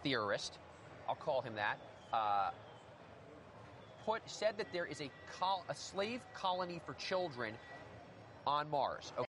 theorist, I'll call him that, said that there is a slave colony for children on Mars. Okay.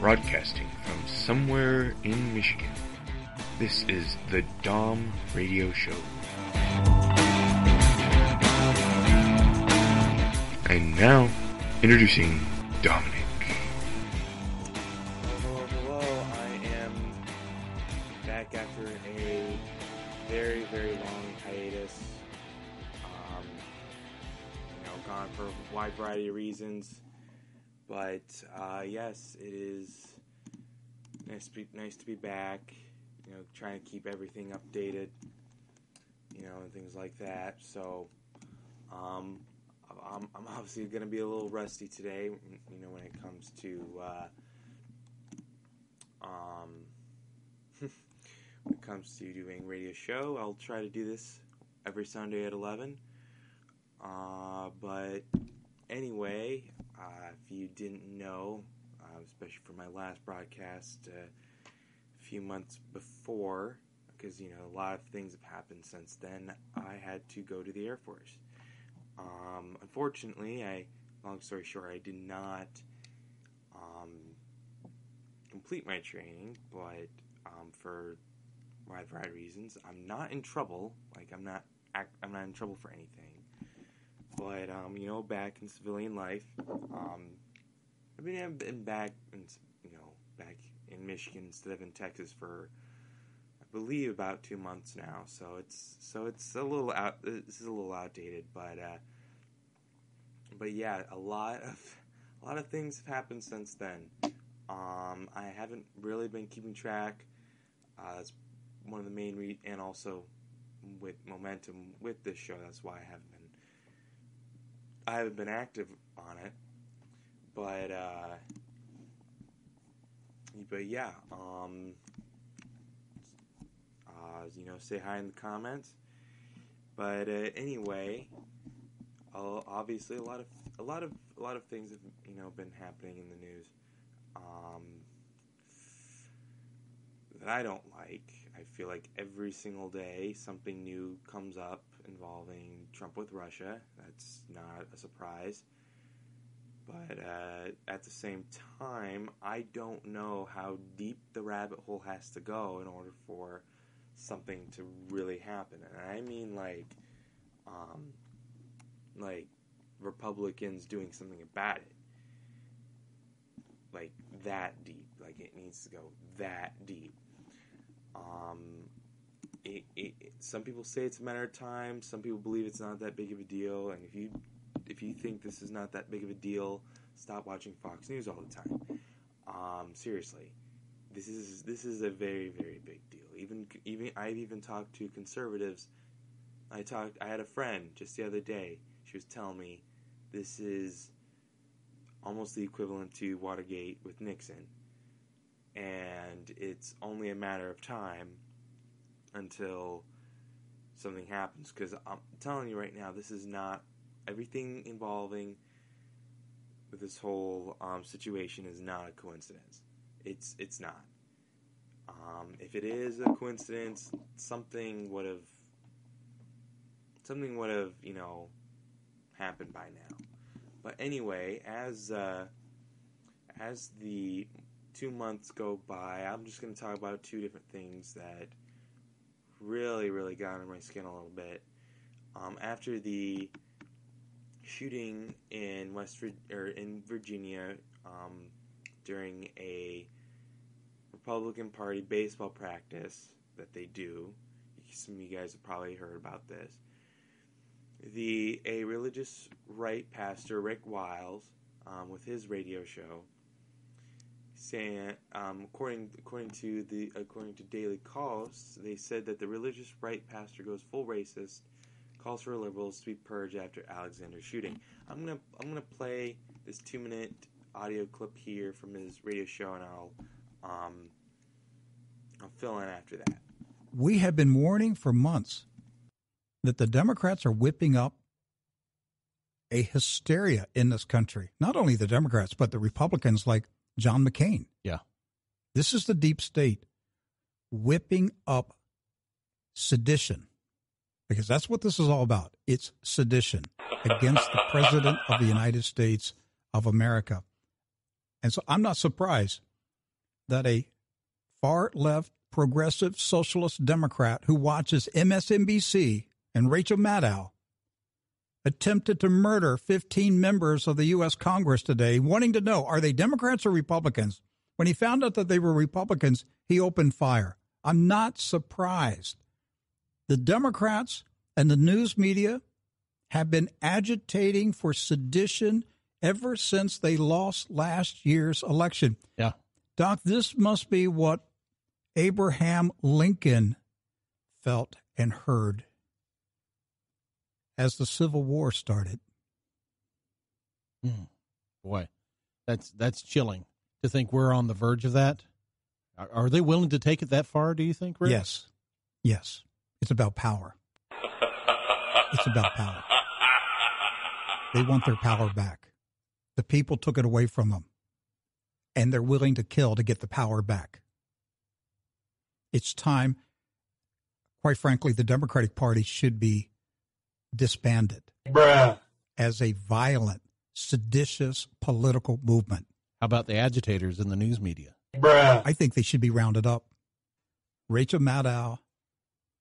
broadcasting from somewhere in Michigan. This is the Dom Radio Show. And now, introducing Dominic. Hello, I am back after a very, very long hiatus. Gone for a wide variety of reasons. But, yes, it is nice to be back, trying to keep everything updated, and things like that. So, I'm obviously going to be a little rusty today, when it comes to, when it comes to doing radio show. I'll try to do this every Sunday at 11. But anyway, if you didn't know, especially for my last broadcast a few months before, because, a lot of things have happened since then, I had to go to the Air Force. Unfortunately, long story short, I did not complete my training, but for a wide variety of reasons, I'm not in trouble. I'm not in trouble for anything. But back in civilian life, I've been back in Michigan instead of in Texas for, I believe, about 2 months now. So it's a little out. This is a little outdated, but yeah, a lot of things have happened since then. I haven't really been keeping track. That's one of the main and also with momentum with this show. That's why I haven't been active on it. But yeah, say hi in the comments. But anyway, obviously a lot of things have been happening in the news that I don't like. I feel like every single day something new comes up involving Trump with Russia. That's not a surprise. But at the same time, I don't know how deep the rabbit hole has to go in order for something to really happen. And I mean like Republicans doing something about it. Like that deep. Like it needs to go that deep. Some people say it's a matter of time. Some people believe it's not that big of a deal. And if you think this is not that big of a deal, stop watching Fox News all the time. Seriously, this is a very, very big deal. I've even talked to conservatives. I had a friend just the other day. She was telling me this is almost the equivalent to Watergate with Nixon, and it's only a matter of time until something happens. Because I'm telling you right now, this is not everything involving with this whole situation is not a coincidence. It's not. If it is a coincidence, something would have happened by now. But anyway, as the 2 months go by, I'm just going to talk about two different things that really, really got under my skin a little bit. After the shooting in Virginia during a Republican Party baseball practice that they do, some of you guys have probably heard about this. A religious right pastor, Rick Wiles, with his radio show, saying, according to Daily Calls, they said that the religious right pastor goes full racist, calls for liberals to be purged after Alexander's shooting. I'm gonna play this 2-minute audio clip here from his radio show, and I'll fill in after that. We have been warning for months that the Democrats are whipping up a hysteria in this country. Not only the Democrats, but the Republicans like John McCain. Yeah. This is the deep state whipping up sedition, because that's what this is all about. It's sedition against the President of the United States of America. And so I'm not surprised that a far-left progressive socialist Democrat who watches MSNBC and Rachel Maddow attempted to murder 15 members of the U.S. Congress today, wanting to know, are they Democrats or Republicans? When he found out that they were Republicans, he opened fire. I'm not surprised. The Democrats and the news media have been agitating for sedition ever since they lost last year's election. Yeah. Doc, this must be what Abraham Lincoln felt and heard as the Civil War started. Boy, that's chilling to think we're on the verge of that. Are they willing to take it that far, do you think, Rick? Yes. Yes. It's about power. It's about power. They want their power back. The people took it away from them, and they're willing to kill to get the power back. It's time. Quite frankly, the Democratic Party should be disbanded as a violent, seditious political movement. How about the agitators in the news media? I think they should be rounded up. Rachel Maddow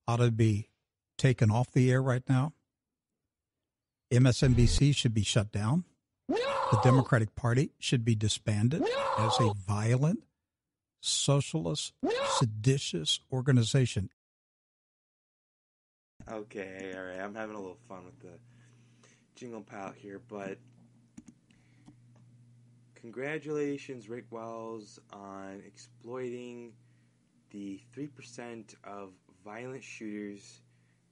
ought to be taken off the air right now. MSNBC should be shut down. No! The Democratic Party should be disbanded as a violent, socialist, seditious organization. Okay, all right. I'm having a little fun with the jingle pal here, but congratulations, Rick Wells, on exploiting the 3% of violent shooters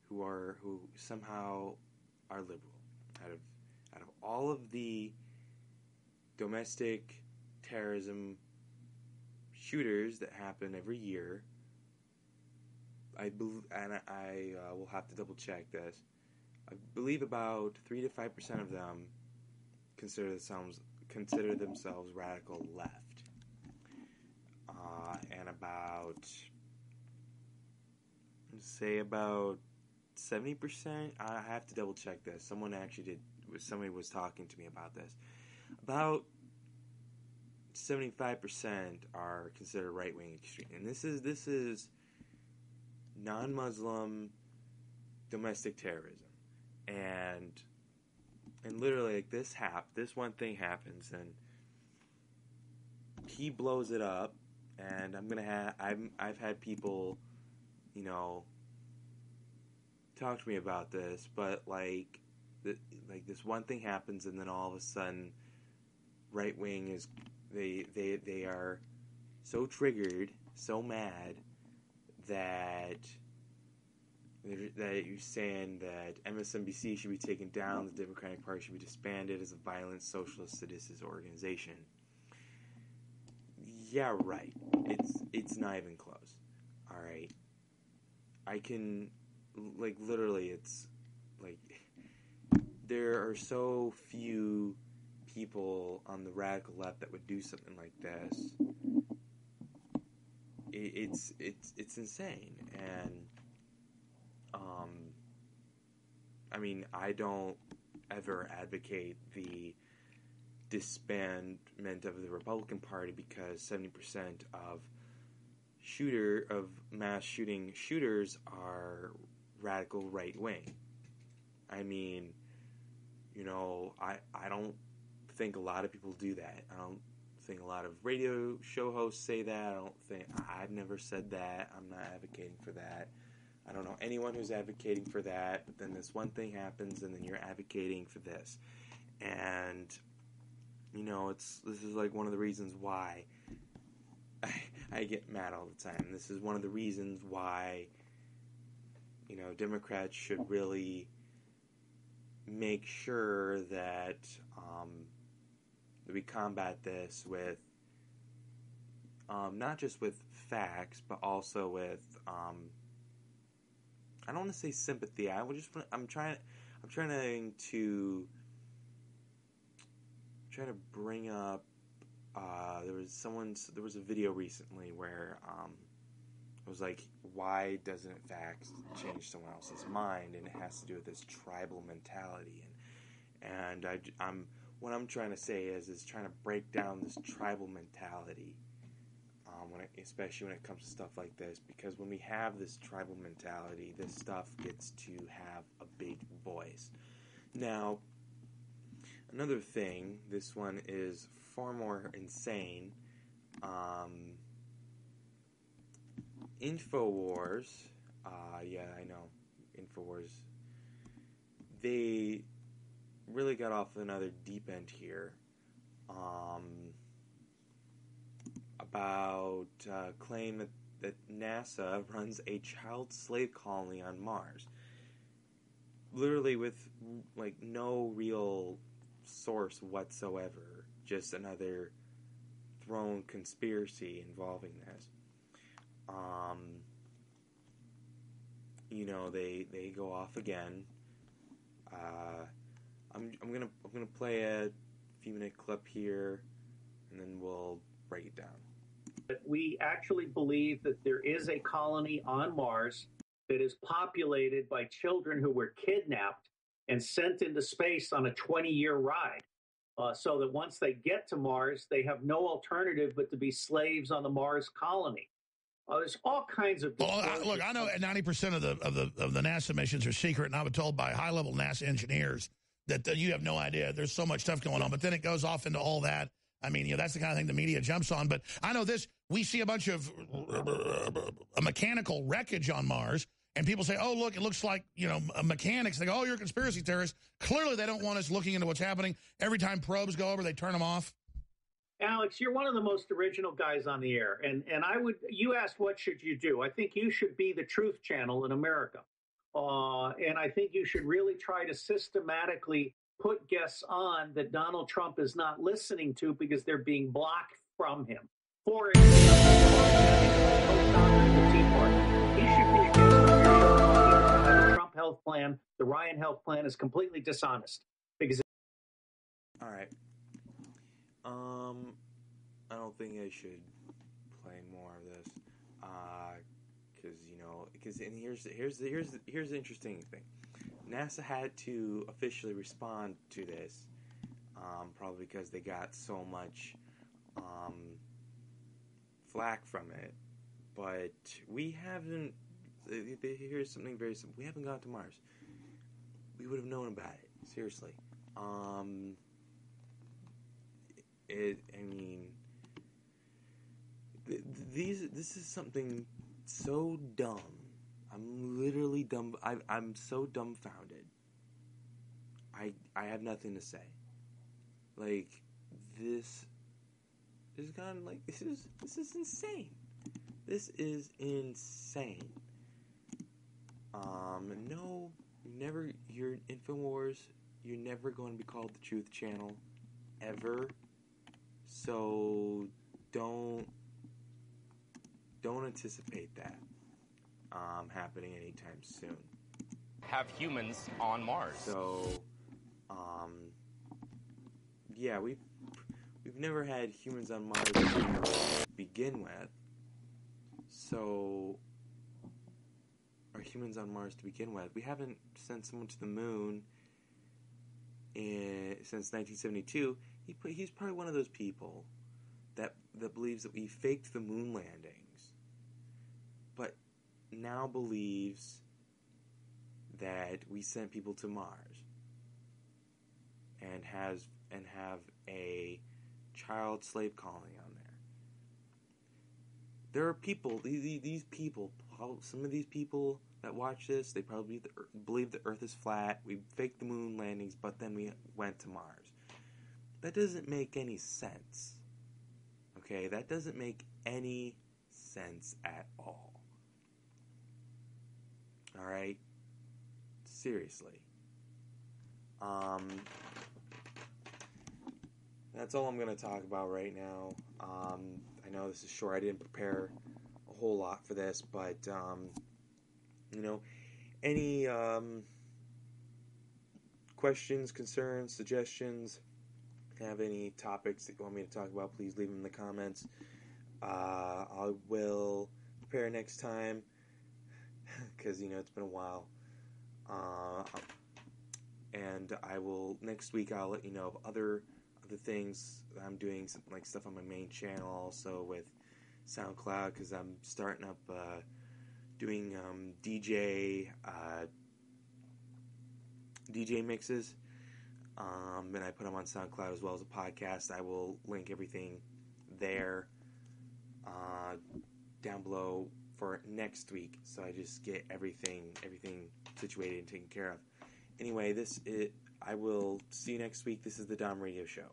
who somehow are liberal. Out of all of the domestic terrorism shooters that happen every year, I will have to double check this. I believe about 3 to 5% of them consider themselves radical left, and about 70%. I have to double check this. Somebody was talking to me about this. About 75% are considered right-wing extreme, and this is non-Muslim domestic terrorism, and literally like this one thing happens, and he blows it up, and I've had people, talk to me about this, but like this one thing happens, and then all of a sudden, right wing is they are so triggered, so mad that you're saying that MSNBC should be taken down, the Democratic Party should be disbanded as a violent socialist seditious organization. Yeah, right. It's not even close. All right. I can, literally, it's there are so few people on the radical left that would do something like this. It's insane, and I don't ever advocate the disbandment of the Republican Party because 70% of mass shooting shooters are radical right wing. I don't think a lot of people do that. I don't think a lot of radio show hosts say that. I've never said that. I'm not advocating for that. I don't know anyone who's advocating for that, but then this one thing happens and then you're advocating for this. And, this is one of the reasons why I get mad all the time. This is one of the reasons why, Democrats should really make sure that we combat this with not just with facts, but also with I don't want to say sympathy. I'm trying to bring up. There was a video recently where it was like, why doesn't facts change someone else's mind? And it has to do with this tribal mentality. And what I'm trying to say is trying to break down this tribal mentality. especially when it comes to stuff like this, because when we have this tribal mentality, this stuff gets to have a big voice. Now, another thing, this one is far more insane. InfoWars, yeah, I know, InfoWars, they really got off another deep end here. About claim that NASA runs a child slave colony on Mars. Literally with like no real source whatsoever. Just another thrown conspiracy involving this. They go off again. I'm gonna play a few minute clip here, and then we'll break it down. We actually believe that there is a colony on Mars that is populated by children who were kidnapped and sent into space on a 20-year ride, so that once they get to Mars, they have no alternative but to be slaves on the Mars colony. There's all kinds of. Well, look, I know 90% of the NASA missions are secret, and I was told by high-level NASA engineers that you have no idea. There's so much stuff going on, but then it goes off into all that. I mean, that's the kind of thing the media jumps on. But I know this. We see a bunch of mechanical wreckage on Mars, and people say, oh, look, it looks like, mechanics. They go, oh, you're a conspiracy theorist. Clearly, they don't want us looking into what's happening. Every time probes go over, they turn them off. Alex, you're one of the most original guys on the air. And you asked, what should you do? I think you should be the truth channel in America. And I think you should really try to systematically put guests on that Donald Trump is not listening to because they're being blocked from him. For example, the Tea Party. He should be a guest on your show talking about the Trump health plan. The Ryan health plan is completely dishonest. Because all right. I don't think I should play more of this, and here's the interesting thing. NASA had to officially respond to this, probably because they got so much flack from it. But we haven't. Here's something very simple. We haven't gone to Mars. We would have known about it. Seriously. This is something so dumb. I'm literally dumb. I'm so dumbfounded. I have nothing to say. Like, this is gone. Like, this is insane. This is insane. No, you're InfoWars. You're never going to be called the Truth Channel, ever. So don't anticipate that happening anytime soon. Have humans on Mars. So, yeah, we've never had humans on Mars to begin with. So, are humans on Mars to begin with? We haven't sent someone to the moon since 1972. He's probably one of those people that believes that we faked the moon landings, but now believes that we sent people to Mars and have a child slave colony on there. There are people, these people, some of these people that watch this, they probably believe the Earth is flat. We faked the moon landings, but then we went to Mars. That doesn't make any sense. Okay, that doesn't make any sense at all. Alright? Seriously. That's all I'm going to talk about right now. I know this is short. I didn't prepare a whole lot for this, but, any questions, concerns, suggestions, have any topics that you want me to talk about, please leave them in the comments. I will prepare next time, because, it's been a while. And I will, next week, I'll let you know of other things that I'm doing, like stuff on my main channel, also with SoundCloud because I'm starting up doing DJ mixes, and I put them on SoundCloud as well as a podcast. I will link everything there down below for next week, so I just get everything situated and taken care of. Anyway, I will see you next week. This is the Dom Radio Show.